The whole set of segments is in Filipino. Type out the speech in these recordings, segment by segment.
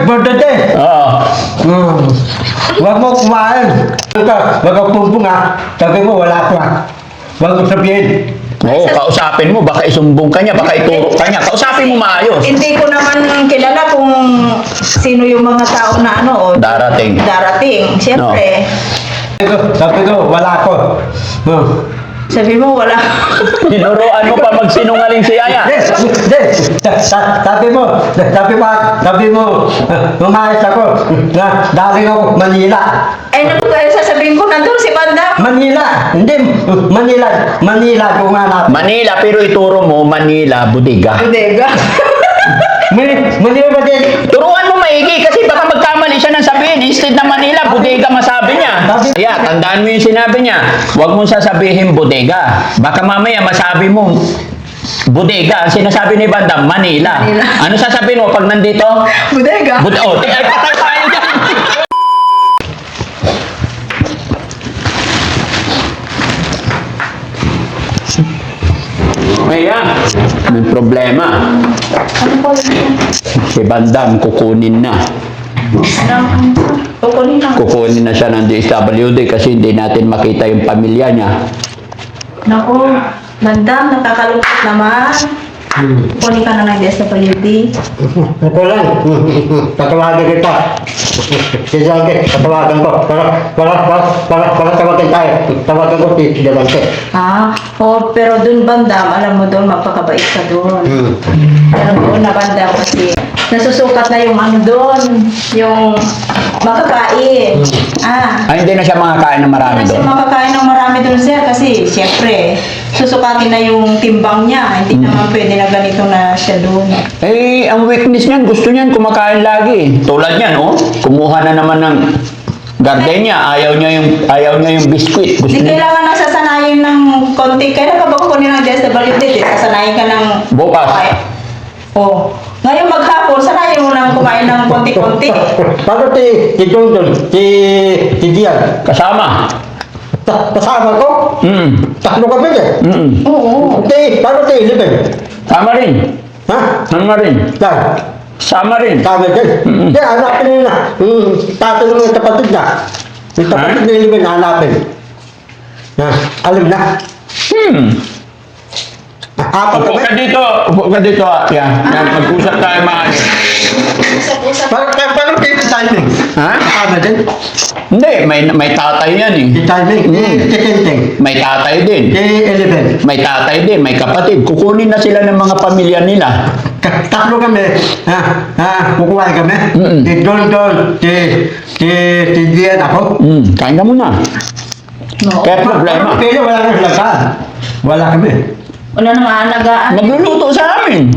Berdete. Oo. Huwag mo kumain. Huwag ka pumpung ha. Sabi mo, wala ko ha. Huwag mo sabihin. Oo, kausapin mo. Baka isumbong ka niya, baka ituro ka niya. Kausapin mo maayos. Hindi ko naman kilala kung sino yung mga tao na ano. Darating. Darating. Siyempre. Sabi ko, wala ko. Sabi mo, wala. Tinuruan mo pa magsinungaling si Yaya. Sabi mo, umayos ako. Daling ako Manila. Eh, naku, kaya sasabihin ko, nandun si Banda. Manila, hindi Manila kung hanap. Manila, pero ituro mo, Manila, bodega. Bodega. Manila ba din? Turuan mo maigi kasi baka magkamali siya ng sabihin. Instead na Manila, bodega masabi niya. Kaya, tandaan mo yung sinabi niya. Huwag mong sasabihin bodega. Baka mamaya masabi mo, bodega. Ang sinasabi ni Banda, Manila. Ano sasabihin mo pag nandito? Bodega. Oh, patay tayo dyan. Kaya, may problema. Ano po yun? Si Bandam, kukunin na. Kukunin na. Kukunin na siya ng DSWD kasi hindi natin makita yung pamilya niya. Naku, Banda, nakakalungkot naman. Kukunin ka na ng DSWD. Ito lang. Tatawagan kita. Si Jalke, tatawagan ko. Para tawagin tayo. Tawagan ko si Jalke. Pero dun Bandam, alam mo dun, magpakabait ka dun. Pero doon na Bandam kasi nasusukat na yung ano dun, yung makakain. Ay, hindi na siya makakain ng marami Kasi doon. makakain ng marami dun sir kasi siyempre susukatin na yung timbang niya. Hindi naman pwede na ganito na siya dun. Eh, ang weakness niyan, gusto niyan kumakain lagi. Tulad niyan, oh. Kumuha na naman ng gardenia. Ayaw niya yung biscuit. Gusto Hindi niya. kailangan na sasanayin ng konti. Kailan ka ba kukunin ng DSWD? Sasanayin ka ng... Bukas. Ngayon maghapon, sanayin mo nang kumain ng konti-konti. Paano si Johnson? Si Dian? Kasama. Kasama ko? Tatlo kami eh. Oo. Paano si Eleven? Sama rin. Ha? Sama rin. Saan? Sama rin. Sabi din. Hindi, hanapin nyo na. Tatanong yung kapatid na. Yung kapatid na Eleven, hanapin. Alam na. Apat Upo ka kami. dito. Upo ka dito, Atya. Yan, mag-usap tayo maayos. Paano kayo si Timing? Ha? Kasama din? Hindi, may tatay yan eh. Si Timing? Si Tinting? May tatay din. Si Eleven? May tatay din, may kapatid. Kukunin na sila ng mga pamilya nila. Tatlo kami. Kukuha kami. Si Don, si Dian ako. Kain ka muna. No. Kaya problema. Pero wala kami lagaan. Wala kami. Wala nang aalagaan. Magluluto sa amin.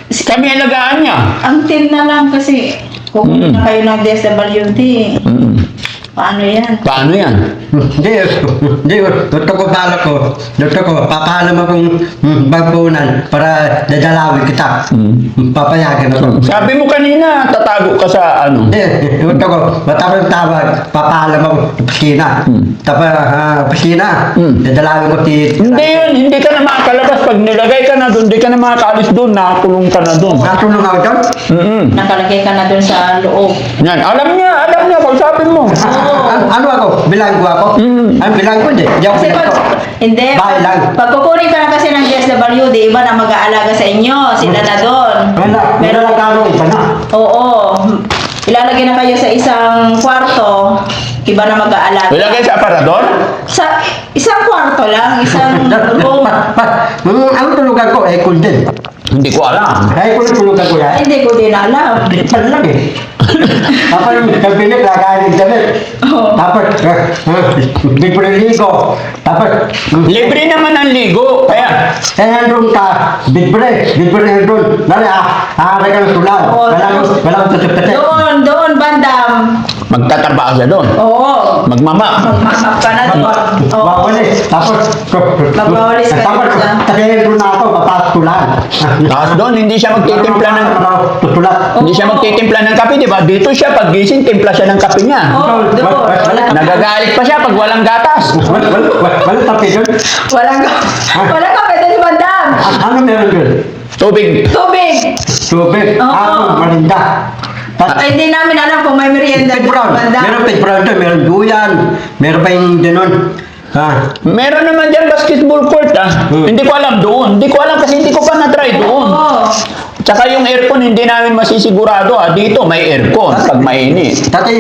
Kami alagaan niya. Ang tin na lang kasi kukunin na kayo ng DSWD. Paano yan? Paano yan? Hindi. Gusto ko pala ko. Gusto ko, papaalam akong bagpunan para dadalawin kita. Papayagan ako. Sabi mo kanina, tatago ka sa ano. Hindi, gusto ko, matapos ng tawag, papaalam ako sa pisina. Tapos, pisina, dadalawin ko si... Hindi yun, hindi ka na makakalabas. Pag nilagay ka na doon, hindi ka na makakalis doon, nakakulong ka na doon. Natulong ako dyan? Nakalagay ka na dun sa loob. Yan, alam niya, kausapin mo. Ano ako? Bilanggo ako? Ang bilanggo hindi. Di ako Kasi bilanggo. hindi, Bahay lang. pag kukunin ka na kasi ng DSWD, iba na mag-aalaga sa inyo, sila na doon. Meron lang karo, iba na. Oo, ilalagay na kayo sa isang kwarto, iba na mag-aalaga. Ilagay sa aparador? Sa isang kwarto lang, isang room. Ang tulugan ko, aircon din. Hindi ko alam. Aircon ang tulugan ko yan. Hindi ko din alam. Lipan lang eh. Tapos kabinet, lagayin ng damit. Tapos, libre ligo. Tapos, Libre naman ang ligo. Kaya, handroom ka, libre handroom. Dali, haray ka ng sulan. Walang tutupete. Doon, Bandam. magtatrabaho siya doon. Oo. Magmama. Magmamap ka na doon. Oo. Wawalis. Tapos, Magwawalis ka tapos, dito. taga-handroom na ako, papasok tulan. Tapos doon, hindi siya magtitimpla ng... Tutulat. Hindi siya magtitimpla ng kape, di ba? Dito siya, pag gising, timpla siya ng kape niya. Oo, doon. Nagagalit pa siya pag walang gatas. Walang tapi doon. Walang ka pwede ni Bandam. Ano meron doon? Tubig. Tubig. Tubig. Oo. Malinda. Ay, hindi namin alam kung may merienda Pit doon brown. banda. Meron pit brown doon, meron duyan. Meron pa yung ganun. Ha? Meron naman dyan basketball court Hindi ko alam doon. Hindi ko alam kasi hindi ko pa na-try doon. Oo. Tsaka yung aircon, hindi namin masisigurado. Dito may aircon pag mainit. Tatay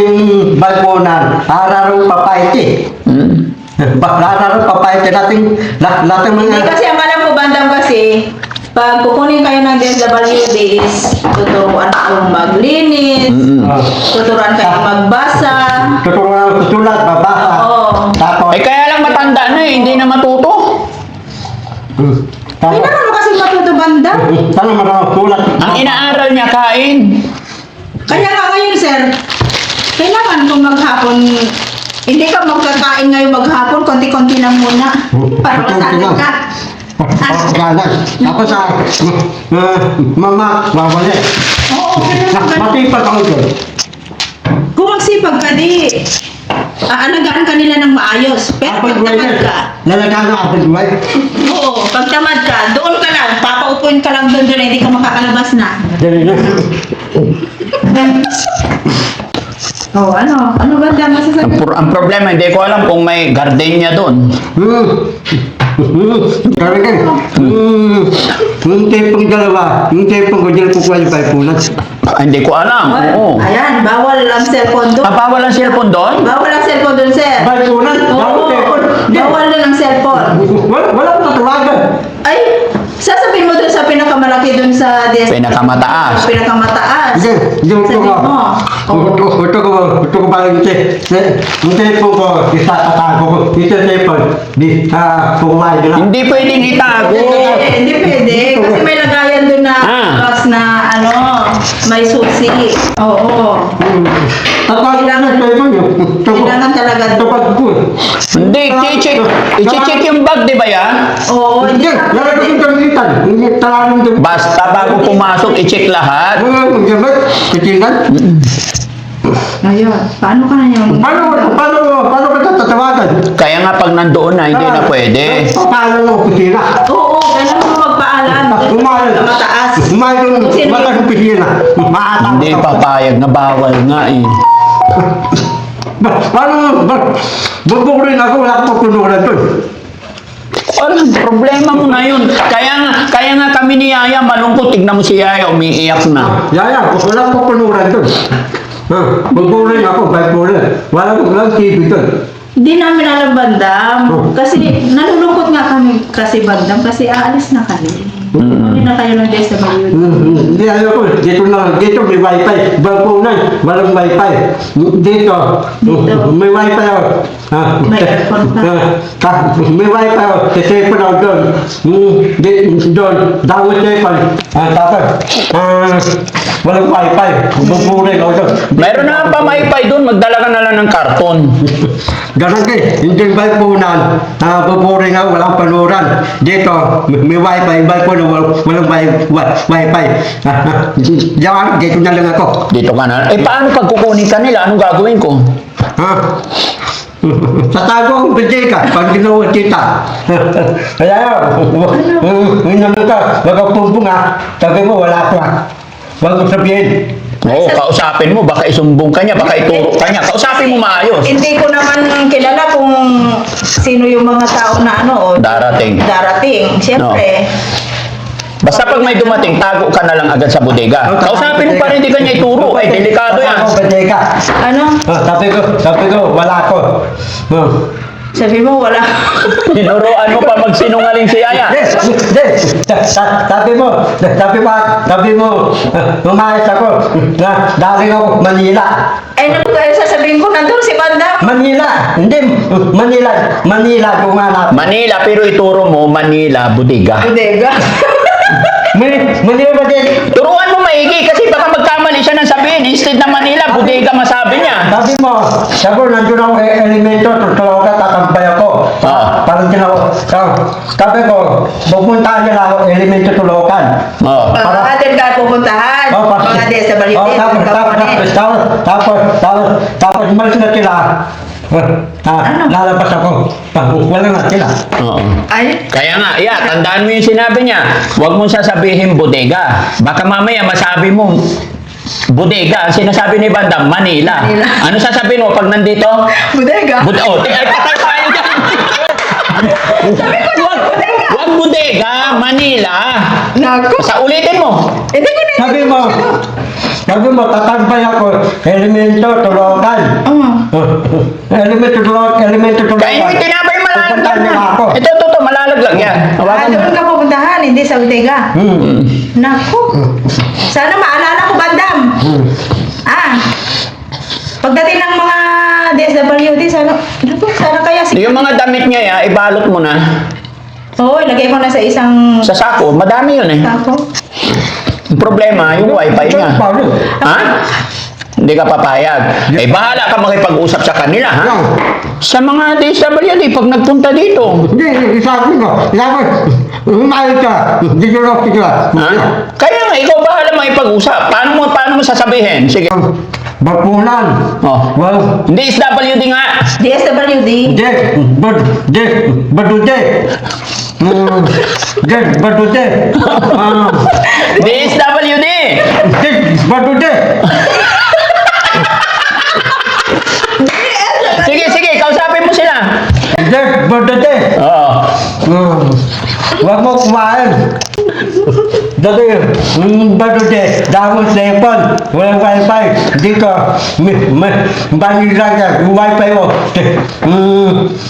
yung balkonan, araw papayat eh. Hmm. Araw papayat eh. Lahat ng Hindi mga... kasi ang alam ko bandang kasi, pag kukunin kayo ng DSWD is tuturuan kayong maglinis, tuturuan kayong magbasa. Tuturuan ng susulat, babasa. Oo. Tapos... Kaya lang matanda na hindi na matuto. Kailangan mo kasi matuto bandang. Tanong mo na sulat. Ang inaaral niya kain. Kaya nga ngayon, sir, kailangan kung maghapon, hindi ka magkakain ngayon maghapon, konti-konti lang muna. Para masanay ka. Ganun. Tapos mama, babalik. Oo, kailangan. Matipag ako dyan. Kung magsipag ka, di, aalagaan ka nila ng maayos. Pero pag tamad ka, Lalagaan ng apple buhay. oo, pag tamad ka, doon ka lang, papaupuin ka lang doon, hindi ka makakalabas na. Dali na. Oh, ano ba dyan masasabi? Ang problema, hindi ko alam kung may gardenia doon. Talaga. Yung tipong dalawa, yung tipong ko dyan kukuha yung paipunan. Hindi ko alam. Oo. Ayan, bawal ang cellphone doon. Bawal ang cellphone doon? Bawal ang cellphone doon, sir. Paipunan? Oo, Bawal tipon. bawal din ang cellphone. Wala akong tatawagan. Ay, sasabihin mo doon sa pinakamalaki doon sa Pinakamataas. Pinakamataas. Yung Sabihin mo. Ito ko parang yung tipong ko, isatatago ko. Ito tipong, kukuha nila. Hindi pwedeng itago. Hindi pwede. Kasi may lagayan doon na box na may susi. Oo. Tatawag na ng tipong yun. Kailangan talaga doon. Tapag ko. Hindi, i-check yung bag, di ba yan? Oo, Hindi, lalagay ko yung gamitan. Hindi talagang doon. Basta bago pumasok, i-check lahat. Gamit, titinan. Ayun. Paano ka na yun? Paano ka tatawagan? Kaya nga pag nandoon na, hindi na pwede. Paano ng opisina? Oo, kailangan mo magpaalam. Umayos. Sa mataas. Umayos yung mataas opisina. Maatang. Hindi papayag na bawal nga eh. Paano? Bubukurin ako, wala akong pupunuran doon. Alam, problema mo na yun. Kaya nga kami ni Yaya malungkot. Tignan mo si Yaya, umiiyak na. Yaya, wala akong pupunuran doon. Bubukurin ako, bipolar. Wala akong TV doon. Hindi namin alam bandam. Kasi nalulungkot nga kami kasi bandam kasi aalis na kami. Hindi na kayo ng DSWD. Hindi ayoko. Dito may wifi. Balkonan, walang wifi. Dito. May wifi ako. May aircon pa. May wifi ako. Sa ako doon. Doon. Dawit telepon. Tapos, walang wifi. Buburin ako doon. Meron na pa wifi doon, magdala ka na lang ng karton. Ganun kayo. Hindi yung balkonan. Buburin ako. Walang panuran. Dito, may wifi. Balkonan, walang wifi. Diyan, dito na lang ako. Dito ka na. Paano pag kukunin ka nila? Anong gagawin ko? Ha? Tatago akong bidika pag ginawa kita. Kaya, inano ka, baka pumbong ha. Sabi mo, wala ka. Huwag mo sabihin. Oo, kausapin mo. Baka isumbong ka niya, baka ituro ka niya. Kausapin mo maayos. Hindi ko naman kilala kung sino yung mga tao na Darating. Darating. Siyempre. Basta pag may dumating, tago ka na lang agad sa bodega. Kausapin mo pa rin, hindi ka niya ituro. Ay, delikado yan. Ako, bidika. Ano? Sabi ko, wala ko. Sabi mo, wala. Tinuruan mo pa magsinungaling si Yaya. Sabi mo, umayos ako. Daling ako, Manila. Ay, ano kaya sasabihin ko, nandun si Banda. Manila, hindi, Manila, gumanap. Manila, pero ituro mo, Manila, bodega. Bodega. Manila ba din? Turuan mo maigi kasi baka magkamali siya ng sabihin. Instead na Manila, bodega masabi niya. Sabi mo, nandun ako elemento, tutulog ka, tatampay ako. Parang tinaw, sabi ko, pupuntahan niya ako, elemento tulokan. Oo. Mga atin ka pupuntahan. Mga DSWD. Tapos, malis na sila. Lalabas ako. Wala na sila. Oo. Ay, Kaya nga, tandaan mo yung sinabi niya. Huwag mong sasabihin bodega. Baka mamaya masabi mo, bodega. Ang sinasabi ni Bandam, Manila. Manila. Ano sasabihin mo pag nandito? Bodega. Oh, ay, patay tayo dyan. Wag bodega, Manila. Naku. Ulitin mo. Hindi ko na. Sabi mo, tatambay ako, elemento, tulokan. Elemento, tulokan. Kaya yung tinabay malalaglag Pupuntahan na. niyo ako. Ito, malalaglag yan. Hawakan mo. Doon ka pupuntahan, hindi sa Bodega. Naku. Sana maalala ko, Bandam. Pagdating ng mga DSWD, sana kaya Yung mga damit niya, ibalot mo na Oo, ilagay ko na sa isang sa sako. Madami yun eh. sako. Ang problema, yung wifi niya. Paano? Ha? Hindi ka papayag. Eh, bahala ka makipag-usap sa kanila, ha? Sa mga DSWD, pag nagpunta dito. Hindi, isabi mo. Humayos ka. Dito na ka. Ha? Kaya nga, ikaw bahala makipag-usap. Paano mo sasabihin? Sige. Bakunan. Oh. Well, Hindi SWD nga. DSWD. Badute. Badute. DSWD. Badute. Sige, kausapin mo sila. Badute. Oo. Huwag mo kumain. Dati, badute. Dahil telepon. Walang wifi. Dito. Manila ka. Wifi mo.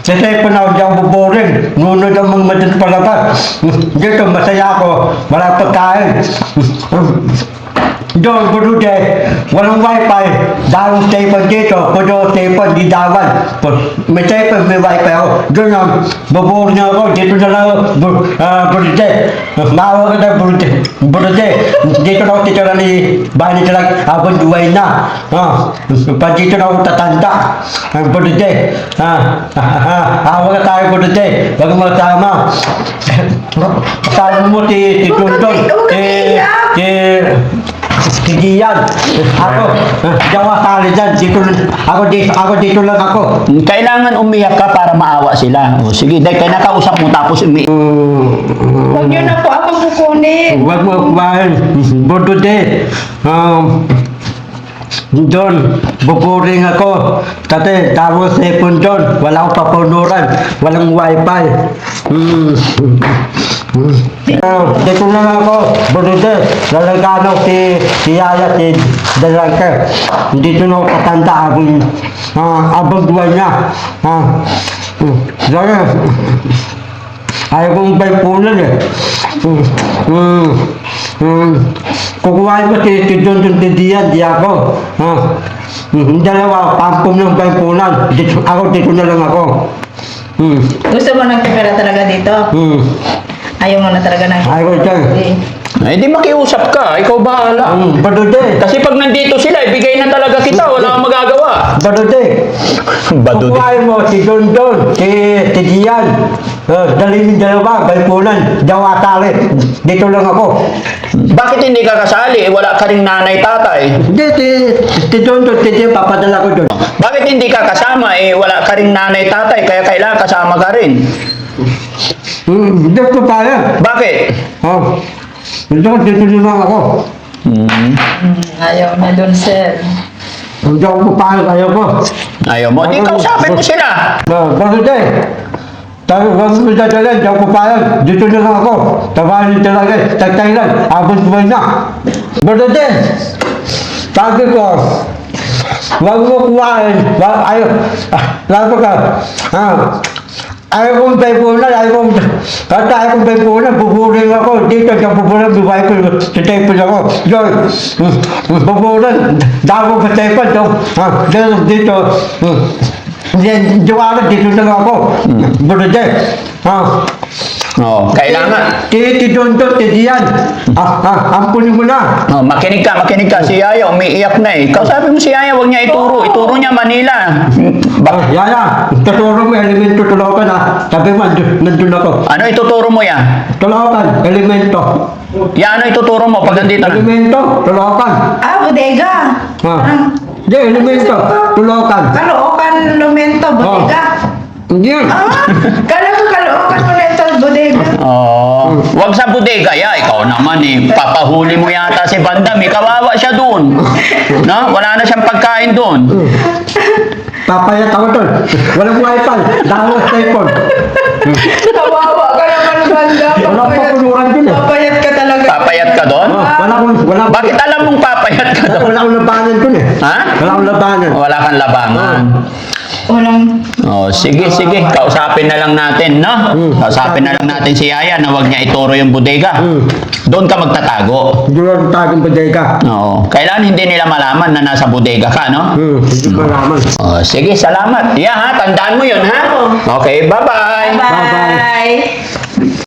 Sa telepon ako dyan buboring. Nunod ang mga matit palabas. Dito, masaya ako. Walang pagkain. Doon, badute. Walang wifi. Dahil telepon dito. Pwede telepon di dawan. May telepon, may wifi ako. Doon ang buboring ako. Dito na lang ako. Badute. Maawa ka na, badute. Dito na ako titira ni bahay ni Talag. Abang duway na. Pag dito na ako tatanda. Badute. Awa ka tayo, badute. Huwag mo tama. Kasama mo si Dundon. Si Gian. Ako. Diyan ka sali dyan. Ako dito lang ako. Kailangan umiyak ka para maawa sila. O, sige, dahil kaya nakausap mo tapos Huwag niyo na po ako kukunin. Huwag mo kumain. Badute. Doon, buburing ako. Kasi tapos ipon doon. Wala akong papunuran. Walang wifi. Dito lang ako. Badute. Lalagano si Yaya, si Dalangke. Dito na ako tatanda abang duwan niya. Dahil, ayaw kong baypunan eh. Kukuhain mo si Don Didian, di ako. Dalawa, pampum ng baypunan. Dito na lang ako. Gusto mo ng pera talaga dito? Ayaw mo na talaga ng Ayaw ko dyan. Ay, di makiusap ka. Ikaw bahala. Badute. Kasi pag nandito sila, ibigay na talaga kita. Wala kang magagawa. Badute. Kukuhain mo si Don, si Dian. Dalhin yung dalawa, baypunan. Dawa tali. Dito lang ako. Bakit hindi ka kasali? Wala ka ring nanay, tatay. Hindi, si Don, si Dian, papadala ko doon. Bakit hindi ka kasama? Wala ka ring nanay, tatay. Kaya kailangan kasama ka rin. Hindi ko kaya. Bakit? Dito lang ako. Ayaw na doon, sir. Hindi ako papayag, ayaw ko. Ayaw mo. Di kausapin mo sila. Badute. Tayo, huwag mo dadalhin, hindi ako papayag. Dito na lang ako. Tabahin talaga, tagtay lang. Abot mo na. Badute. Sabi ko, huwag mo kumain. Lalo ka. Ayaw kong baypunan, ayaw kong baypunan, buburing ako. Dito, sa buburing, bubuhay ko, sa telepon ako. Buburing, damo sa telepon. Dito, dito na lang ako. Badute. Oh, kailangan. Ti Dondon, ti Dian. Ampunin mo na. Oh, makinig ka. Si Yaya, umiiyak na eh. Kausapin mo si Yaya, huwag niya ituro. Ituro niya Manila. Yaya, tuturo mo elemento tulokan Sabi mo, nandun ako. Ano ituturo mo yan? Tulokan, elemento. Yan, ano ituturo mo pag nandito na? Elemento, tulokan. Bodega. Hindi, elemento, tulokan. Kaloocan, Lumento, Bodega. Hindi. Kala ko Kaloocan, mo na ito, bodega. Oh, wag sa bodega ya, ikaw naman eh. Papahuli mo yata si Bandam, eh. Kawawa siya doon. No? Wala na siyang pagkain doon. Papayat ako doon. Walang wifi. Dahil sa iPhone. Kawawa ka naman, bandam. Wala pa punuran din eh. Papayat ka talaga. Papayat ka doon? Wala Bakit alam mong papayat ka doon? Wala akong labanan doon eh. Ha? Wala akong labanan. Wala kang labangan. Walang... Oh, sige. Kausapin na lang natin, no? Kausapin na lang natin si Yaya na wag niya ituro yung bodega. Doon ka magtatago. Doon ang tagong bodega. Oo. Kailan hindi nila malaman na nasa bodega ka, no? Hindi malaman. Oh, sige, salamat. Yeah, ha? Tandaan mo yun, ha? Okay, bye-bye. Bye!